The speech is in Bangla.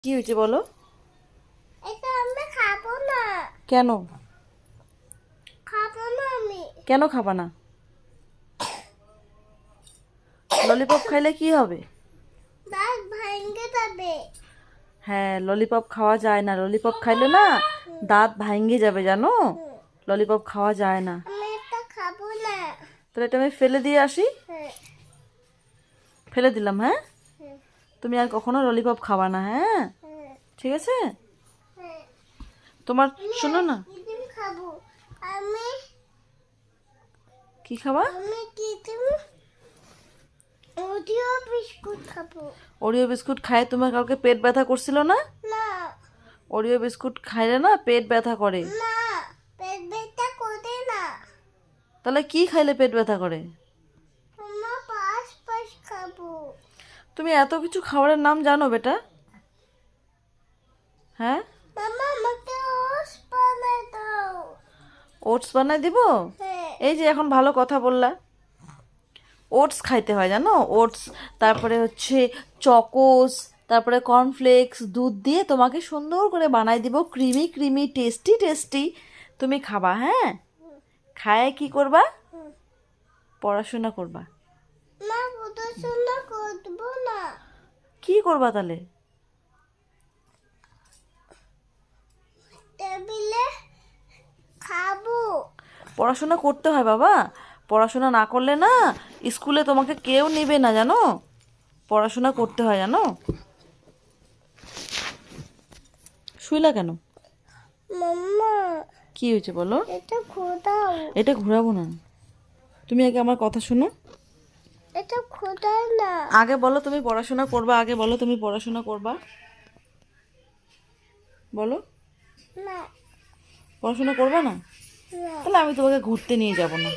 কি হয়েছে বলো? এটা আমি খাবো না। কেন? খাবো না আমি। কেন খাবা না? ললিপপ খাইলে কি হবে? দাঁত ভেঙে যাবে। হ্যাঁ, ললিপপ খাওয়া যায় না। ললিপপ খাইলে না দাঁত ভাঙে যাবে, জানো? হুম, ললিপপ খাওয়া যায় না। আমি এটা খাবো না। তাহলে এটা আমি ফেলে দিয়ে আসি। হ্যাঁ, ফেলে দিলাম, হ্যাঁ? হ্যাঁ, তুমি আর কখনো ললিপপ খাবা না, হ্যাঁ? হ্যাঁ, ঠিক আছে? হ্যাঁ। তোমার শোনো না, কিদিন খাবো আমি। কি খাবা? আমি কিদিন ওরিও বিস্কুট খাবো। ওরিও বিস্কুট খায় তোমার কালকে পেট ব্যথা করছিল না? না, ওরিও বিস্কুট খাইলে না পেট ব্যথা করে। না, পেট ব্যথা করে না। তাহলে কি খাইলে পেট ব্যথা করে? আমার পাশ পাশ খাবো। তুমি এত কিছু খাবারের নাম জানো বেটা? হ্যাঁ? মামা আমাকে ওটস বানাই দাও। ওটস বানাই দিব? হ্যাঁ, এই যে এখন ভালো কথা বললা। ওটস খাইতে হয় জানো? ওটস, তারপরে হচ্ছে চকোস, তারপরে কর্নফ্লেক্স, দুধ দিয়ে তোমাকে সুন্দর করে বানাই দিব, ক্রিমি ক্রিমি টেস্টি টেস্টি। তুমি খাবা, হ্যাঁ? খায় কি করবা? হুম। পড়াশোনা করবা। না, পড়াশোনা করবো না। কি করবা তাহলে? টেবিলে খাবো। পড়াশোনা করতে হয় বাবা। পড়াশোনা না করলে না স্কুলে তোমাকে কেউ নেবে না, জানো? পড়াশোনা করতে হয়, জানো? শুইলা কেন? মাম্মা, কি হয়েছে বলো? এটা খোদাও। এটা ঘোরাবো না। তুমি আগে আমার কথা শোনো। এটা খোদাও না। আগে বলো তুমি পড়াশোনা করবা, আগে বলো তুমি পড়াশোনা করবা, বলো। না, পড়াশোনা করবা না? না, তাহলে আমি তোমাকে ঘুরতে নিয়ে যাব না।